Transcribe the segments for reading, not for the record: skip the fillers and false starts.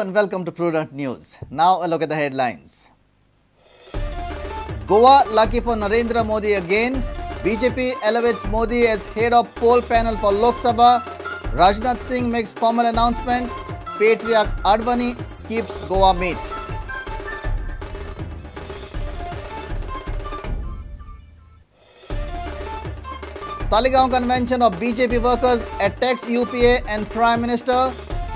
and welcome to Prudent News. Now a look at the headlines. Goa lucky for Narendra Modi again. BJP elevates Modi as head of poll panel for Lok Sabha. Rajnath Singh makes formal announcement. Patriarch Advani skips Goa meet. Talegaon convention of BJP workers attacks UPA and Prime Minister.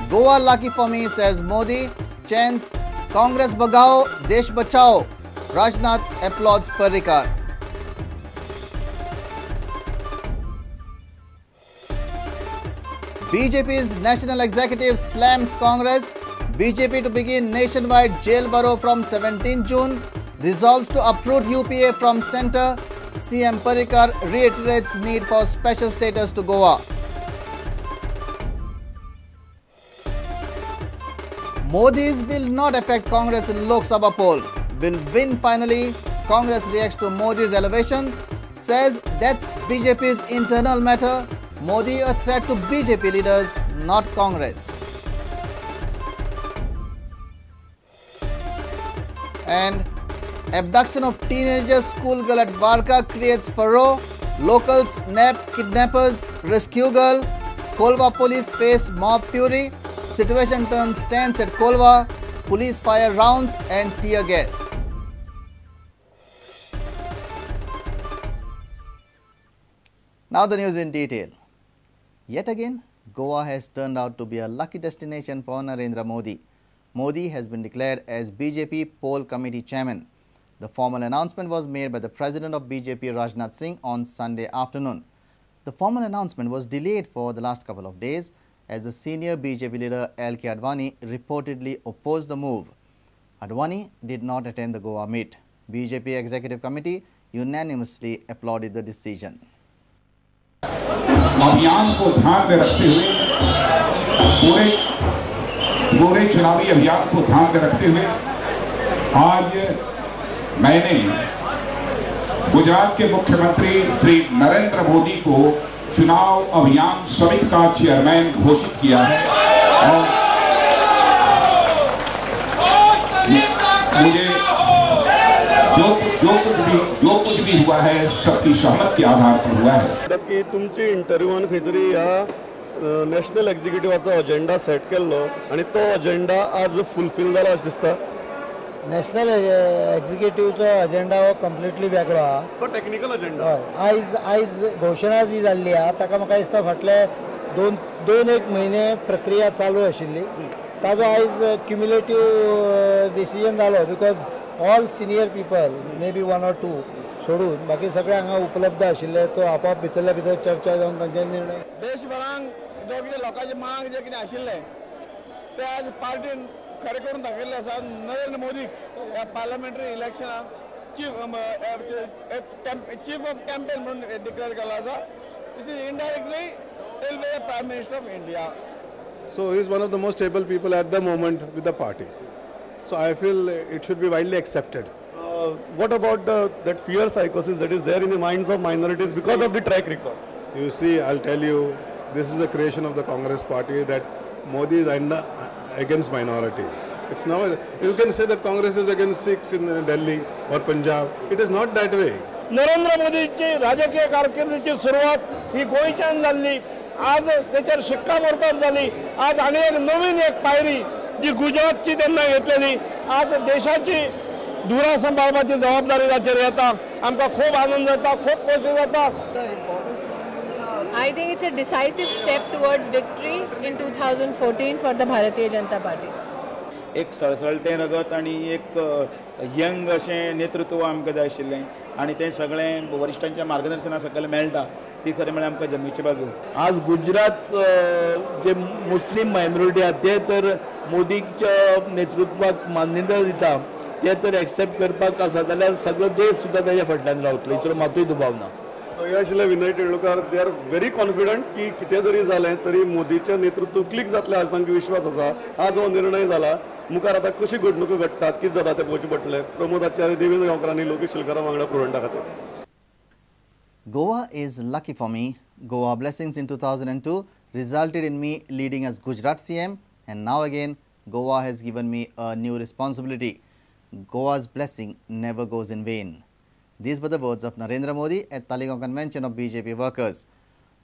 Goa lucky for me, says Modi. Chants Congress Bagao, Desh Bachao. Rajnath applauds Parrikar. BJP's national executive slams Congress. BJP to begin nationwide jail burrow from 17 June. Resolves to uproot UPA from centre. CM Parrikar reiterates need for special status to Goa. Modi's will not affect Congress in Lok Sabha poll. Will win finally. Congress reacts to Modi's elevation. Says that's BJP's internal matter. Modi a threat to BJP leaders, not Congress. And abduction of teenager schoolgirl at Varka creates furore. Locals nab kidnappers, rescue girl. Kolva police face mob fury. Situation turns tense at Kolva. Police fire rounds and tear gas. Now the news in detail. Yet again, Goa has turned out to be a lucky destination for Narendra Modi. Modi has been declared as BJP poll committee chairman. The formal announcement was made by the president of BJP, Rajnath Singh, on Sunday afternoon. The formal announcement was delayed for the last couple of days as the senior BJP leader L.K. Advani reportedly opposed the move. Advani did not attend the Goa meet. BJP executive committee unanimously applauded the decision. अभियान को ध्यान में रखते हुए पूरे चुनावी अभियान को ध्यान में रखते हुए आज मैंने गुजरात के मुख्यमंत्री श्री नरेंद्र मोदी को चुनाव अभियान समिति का चेयरमैन घोषित किया है और मुझे जो कुछ भी हुआ है सबकी सहमति के आधार पर हुआ है की तुमची इंटरव्यून खंय तरी ह्या नॅशनल एक्झिक्युटिव्हाचो अजेंडा सेट केल्लो आणि तो अजेंडा आज फुलफिल जाला अशें दिसता. नॅशनल एक्झिक्युटिव्हचो अजेंडा हो कंप्लिटली वेगळो आहा. तो टेक्निकल अजेंडा. आयज घोशणा जी जाल्ली आहा ताका म्हाका दिसता फाटले दोन एक म्हयने प्रक्रिया चालू आशिल्ली. ताजो आयज क्युम्युलेटिव्ह डिसिजन जालो because all senior people may be 1 or 2 सोडून बाकी सगळे हांगा उपलब्ध आशिल्ले. तो आपोआप भितरल्या भितर चर्चा जावन तांचे निर्णय. देशभरांक जो कितें लोकांचे मांग जे कितें आशिल्लें ते आज पार्टीन खरें करून दाखयल्लें आसा. नरेंद्र मोदीक ह्या पार्लमेंटरी इलेक्शनाक चीफ ऑफ कॅम्पेन म्हणून डिक्लेअर केला आसा. This is indirectly will be the prime minister of India. So he is one of the most able people at the moment with the party. So I feel it should be widely accepted. What about that fear psychosis that is there in the minds of minorities because of the track record? You see, I'll tell you, this is a creation of the Congress party that Modi is against minorities. It's now, you can say that Congress is against Sikhs in Delhi or Punjab. It is not that way. Narendra मोदीची राजकीय कारकिर्दीची सुरुवात ही गोंयच्यान जाल्ली. आज त्याच्यावर शिक्कामोर्तब झाली. आज आणि एक नवीन एक पायरी जी गुजरातची त्यांना घेतलेली. आज देशाची धुरा सांभाळपाची जबाबदारी ताचेर येता. आमकां खूब आनंद जाता, खूब खोशी जाता. I think it's a decisive step towards victory in 2014 for the Bharatiya Janata Party. एक सळसळटें रगत आनी एक यंग अशें नेतृत्व आमकां जाय आशिल्लें आनी तें सगळें वरिश्ठांच्या मार्गदर्शना सकयल मेळटा. ती खरें म्हळ्यार आमकां जमनीची बाजू. आज गुजरात जे मुस्लीम मायनॉरिटी आहा ते तर मोदीच्या नेतृत्वाक मान्यता दिता ते तर एक्सेप्ट करपाक आसा जाल्यार सगळो देश सुद्दां ताच्या फाटल्यान रावतलो. इतलो मातूय दुबाव ना. हे आशिल्ले Vinay Tendulkar, they are very confident की कितें जरी जालें तरी मोदीच्या नेतृत्व क्लिक जातलें आज तांकां विश्वास आसा. आज हो निर्णय जाला. मुखार आतां कशी घडणुको घडटात कितें जाता तें पळोवचें पडटलें. प्रमोद आचार्य, देवेंद्र गांवकर आनी लोकेश शिलकारा वांगडा प्रुडंटा खातीर. Goa is lucky for me. Goa blessings in 2002 resulted in me leading as Gujarat CM, and now again Goa has given me a new responsibility. Goa's blessing never goes in vain. These were the words of Narendra Modi at Talegaon convention of BJP workers.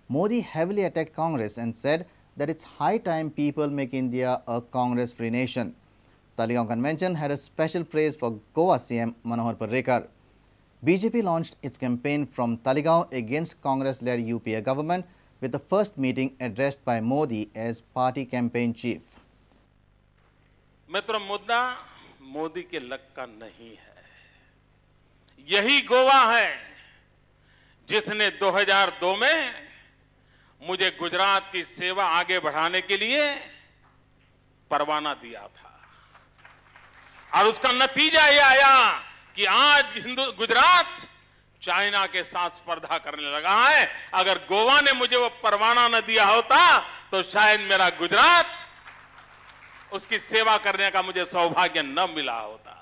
Modi heavily attacked Congress and said that it's high time people make India a Congress-free nation. Talegaon convention had a special praise for Goa CM Manohar Parrikar. BJP launched its campaign from Talegaon against Congress-led UPA government with the first meeting addressed by Modi as party campaign chief. मित्र, मुद्दा मोदी के luck का नहीं है। यही गोवा है जिसने 2002 में मुझे गुजरात की सेवा आगे बढ़ाने के लिए परवाना दिया था और उसका नतीजा ये आया कि आज गुजरात चाइना के साथ स्पर्धा करने लगा है। अगर गोवा ने मुझे वो परवाना न दिया होता तो शायद मेरा गुजरात उसकी सेवा करने का मुझे सौभाग्य न मिला होता।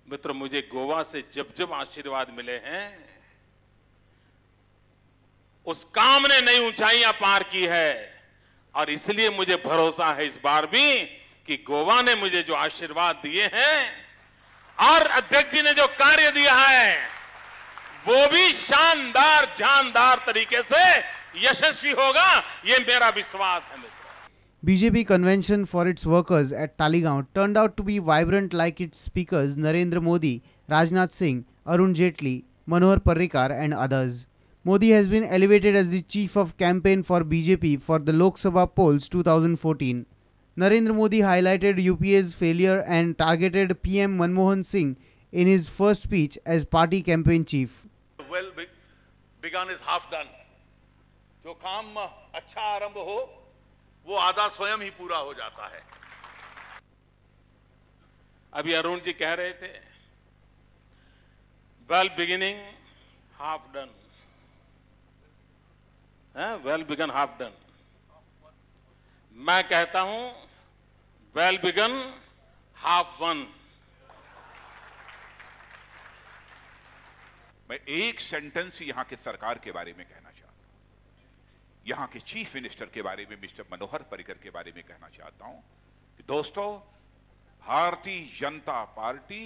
मित्र, मुझे गोवा से जब जब आशीर्वाद मिले हैं उस काम ने नई ऊंचाइयां पार की है और इसलिए मुझे भरोसा है इस बार भी कि गोवा ने मुझे जो आशीर्वाद दिए हैं और अध्यक्ष जी ने जो कार्य दिया है वो भी शानदार जानदार तरीके से यशस्वी होगा, ये मेरा विश्वास है। मित्र, BJP convention for its workers at Talegaon turned out to be vibrant like its speakers Narendra Modi, Rajnath Singh, Arun Jaitley, Manohar Parrikar and others. Modi has been elevated as the chief of campaign for BJP for the Lok Sabha polls 2014. Narendra Modi highlighted UPA's failure and targeted PM Manmohan Singh in his first speech as party campaign chief. Well begun is half done. जो काम अच्छा आरंभ हो वो आधा स्वयं ही पूरा हो जाता है। अभी अरुण जी कह रहे थे well beginning half done, well begin half done. मैं कहता हूं वेल बिगन हाफ वन। मैं एक सेंटेंस यहां की सरकार के बारे में कहना चाहता हूं, यहां के चीफ मिनिस्टर के बारे में, मिस्टर मनोहर पर्रिकर के बारे में कहना चाहता हूं कि दोस्तों, Bharatiya Janata Party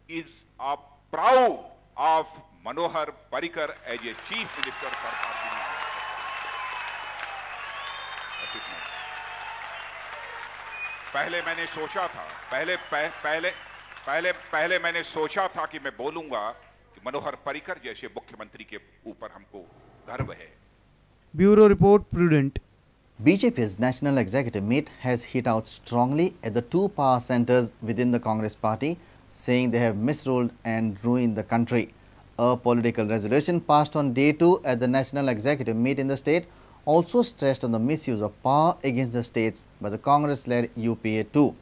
is a proud of Manohar Parrikar as a chief minister for party. पहले मैंने सोचा था पहले मैंने सोचा था कि मैं बोलूंगा कि मनोहर पर्रिकर जैसे मुख्यमंत्री के ऊपर हमको गर्व है। Bureau Report, Prudent. BJP's National Executive Meet has hit out strongly at the two power centers within the Congress party, saying they have misruled and ruined the country. A political resolution passed on day 2 at the National Executive Meet in the state also stressed on the misuse of power against the states by the Congress-led UPA too.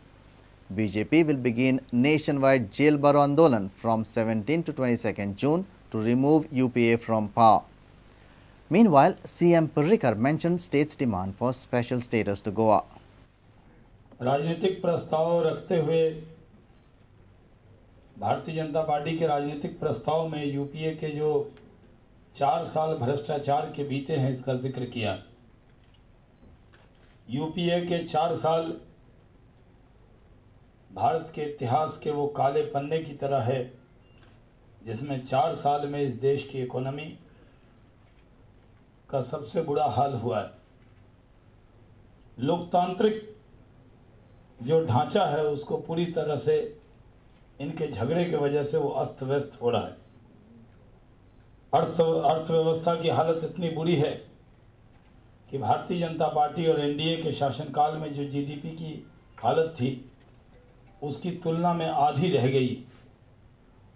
BJP will begin nationwide Jail Baro Andolan from 17 to 22nd June to remove UPA from power. Meanwhile, CM Parrikar mentioned state's demand for special status to Goa. राजनीतिक प्रस्ताव रखते हुए भारतीय Janata party के राजनीतिक प्रस्ताव में UPA के जो 4 साल भ्रष्टाचार के बीते हैं इसका जिक्र किया। यूपीए के 4 साल भारत के इतिहास के वो काले पन्ने की तरह है जिसमें 4 साल में इस देश की इकोनॉमी का सबसे बुरा हाल हुआ है। लोकतांत्रिक जो ढांचा है उसको पूरी तरह से इनके झगड़े की वजह से वो अस्त व्यस्त हो रहा है। अर्थव्यवस्था की हालत इतनी बुरी है कि भारतीय जनता पार्टी और एनडीए के शासनकाल में जो जीडीपी की हालत थी उसकी तुलना में आधी रह गई।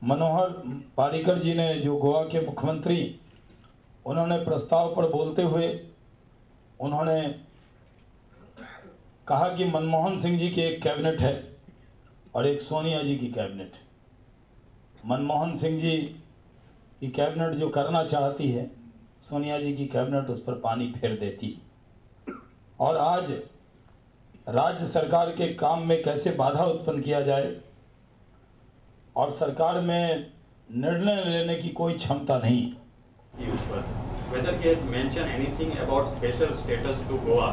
मनोहर पर्रिकर जी ने, जो गोवा के मुख्यमंत्री, उन्होंने प्रस्ताव पर बोलते हुए उन्होंने कहा कि मनमोहन सिंह जी की एक कैबिनेट है और एक सोनिया जी की कैबिनेट। मनमोहन सिंह जी की कैबिनेट जो करना चाहती है, सोनिया जी की कैबिनेट उस पर पानी फेर देती। और आज राज्य सरकार के काम में कैसे बाधा उत्पन्न किया जाए और सरकार में निर्णय लेने की कोई क्षमता नहीं। Whether he has mentioned anything about special status to Goa?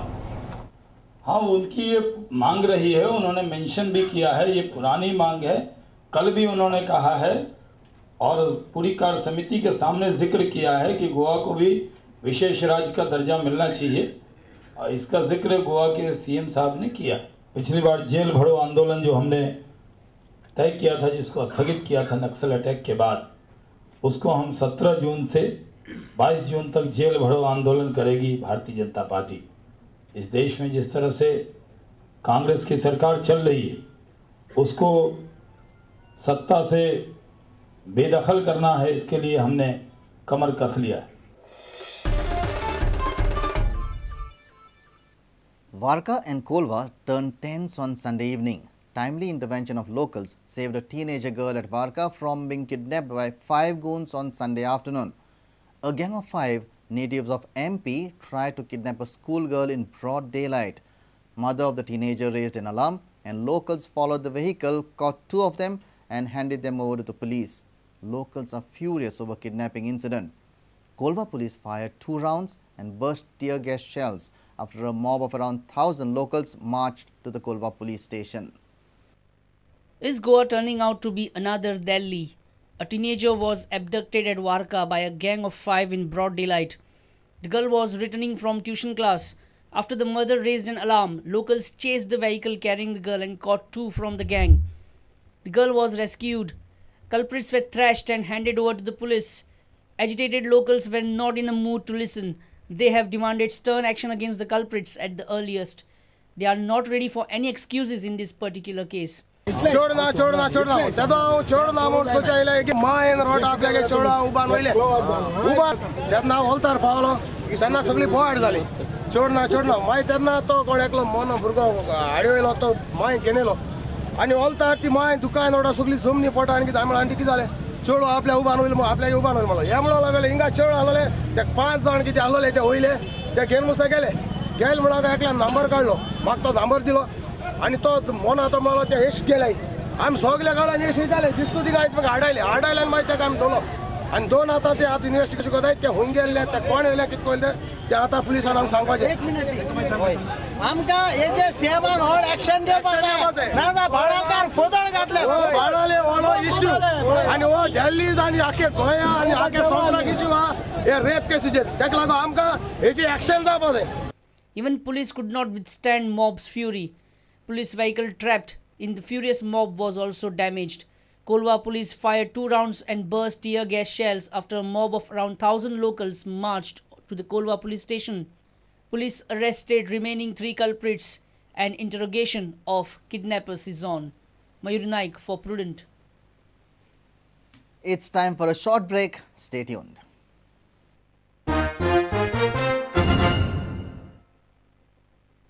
हाँ, उनकी ये मांग रही है, उन्होंने मेंशन भी किया है, ये पुरानी मांग है। कल भी उन्होंने कहा है और पूरी कार्य समिति के सामने जिक्र किया है कि गोवा को भी विशेष राज्य का दर्जा मिलना चाहिए, और इसका जिक्र गोवा के सीएम साहब ने किया। पिछली बार जेल भरो आंदोलन जो हमने तय किया था, जिसको स्थगित किया था नक्सल अटैक के बाद, उसको हम 17 जून से 22 जून तक जेल भरो आंदोलन करेगी भारतीय जनता पार्टी। इस देश में जिस तरह से कांग्रेस की सरकार चल रही है, उसको सत्ता से बेदखल करना है, इसके लिए हमने कमर कस लिया है। Varka and Kolva turned tense on Sunday evening. Timely intervention of locals saved a teenager girl at Varka from being kidnapped by 5 goons on Sunday afternoon. A gang of 5 natives of MP tried to kidnap a schoolgirl in broad daylight. Mother of the teenager raised an alarm and locals followed the vehicle, caught 2 of them and handed them over to the police. Locals are furious over kidnapping incident. Kolva police fired 2 rounds and burst tear gas shells after a mob of around 1,000 locals marched to the Kolva police station. Is Goa turning out to be another Delhi? A teenager was abducted at Varka by a gang of 5 in broad daylight. The girl was returning from tuition class. After the mother raised an alarm, locals chased the vehicle carrying the girl and caught 2 from the gang. The girl was rescued. Culprits were thrashed and handed over to the police. Agitated locals were not in the mood to listen. They have demanded stern action against the culprits at the earliest. They are not ready for any excuses in this particular case. छोड़ना छोड़ना छोड़ना दादा छोड़ना mode सोचायला की मायन road आपल्यागे छोडा उभा नयले उभा जेन्ना होलतार पावलो तेन्ना सगळी बोवाड जाली छोड़ना छोड़ना माय तेन्ना तो कोण एकलो मोन भुरगो हाडवेलो तो माय गेनेलो आनी होलतार ती माय दुकान ओडा सगळी जमनी पोटा आनी कितें म्हणला आनी कितें जालें चोडू आपल्या उभा नयले आपल्यागे उभा नयले म्हणलो हे म्हणो लागले हिंगा चोड आलोले ते 5 जाण कितें आलोले ते वयले ते घेवन मुसा गेले म्हणून एकल्या नंबर काडलो म्हाका तो नंबर दिलो आणि तो मोना तो मला ते हेश गेलाय आम्ही सगळ्या गाड्यांनी हेश वयताले दिसतो ती गायत मग हाडायले आनी मागीर तेका आमी दोलो आनी 2 आतां ते आतां इन्वेस्टिगेशन कोताय ते हुंय गेल्ले ते कोण येयले कितें कोयले ते आतां पुलिसान आमकां सांगपाचें आमकां हे जे सेवन होड एक्शन दिवपाचें नाजा भाडाकार फोदळ घातले भाडाले ओलो इश्यू आनी हो दिल्ली आनी आखे गोंया आनी आखे संवसाराक इश्यू हा हे रेप केसीचेर तेका लागून आमकां हेची एक्शन जावपाचें. Even police could not withstand mob's fury. Police vehicle trapped in the furious mob was also damaged. Kolva police fired 2 rounds and burst tear gas shells after a mob of around 1,000 locals marched to the Kolva police station. Police arrested remaining 3 culprits and interrogation of kidnappers is on. Mayur Naik for Prudent. It's time for a short break. Stay tuned.